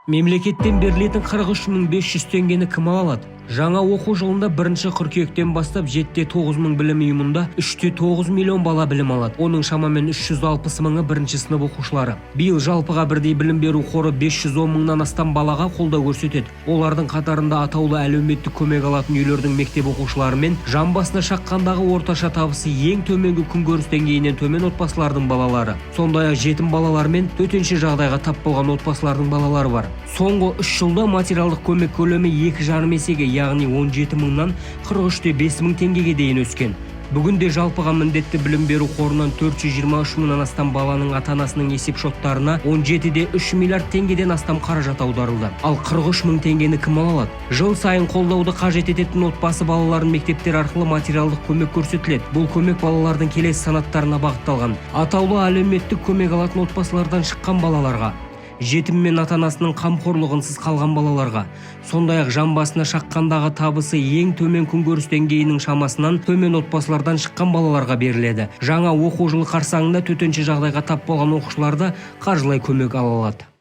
Мемлекеттен берілетін 43.500 теңгені кім ала алады? Жаңа оқу жылында 1 қыркүйектен бастап 7-9 білім ұйымында 3-9 миллион бала білім алады. Оның шамамен 360 мыңы 1-ші сынып оқушылары. Биыл жалпыға бірдей білім беру қоры 510 мыңнан астам балаға қолдау көрсетеді. Олардың қатарында атаулы әлеуметтік көмек алатын үйлердің мектеп оқушылары мен жан басына шаққандағы орташа табысы ең төменгі күнкөріс деңгейінен төмен отбасылардың балалары. Сондай-ақ жетім балалар мен төтенше жағдайға тап болған отбасылардың балалары бар. Соңғы 3 жылда материалдық көмек көлемі 2,5 есеге, яғни 17 мыңнан 43,5 мың теңгеге дейін өскен. Бүгінде жалпыға міндетті білім беру қорынан 423 мыңнан астам баланың ата-анасының есеп шоттарына 17,3 миллиард теңгеден астам қаражат аударылды. Ал 43 мың теңгені кім ала алады? Жыл сайын қолдауды қажет ететін отбасы балаларын мектептер арқылы материалдық көмек көрсетіледі. Бұл көмек балалардың келесі санаттарына бағытталған. Атаулы әлеуметтік көмек алатын отбасылардан шыққан балаларға, жетім мен ата-анасының қамқорлығынсыз қалған балаларға, сондай-ақ жан басына шаққандағы табысы ең төмен күнкөріс деңгейінің шамасынан төмен отбасылардан шыққан балаларға беріледі. Жаңа оқу жылы қарсаңында төтенше жағдайға тап болған оқушылар да қаржылай көмек ала алады.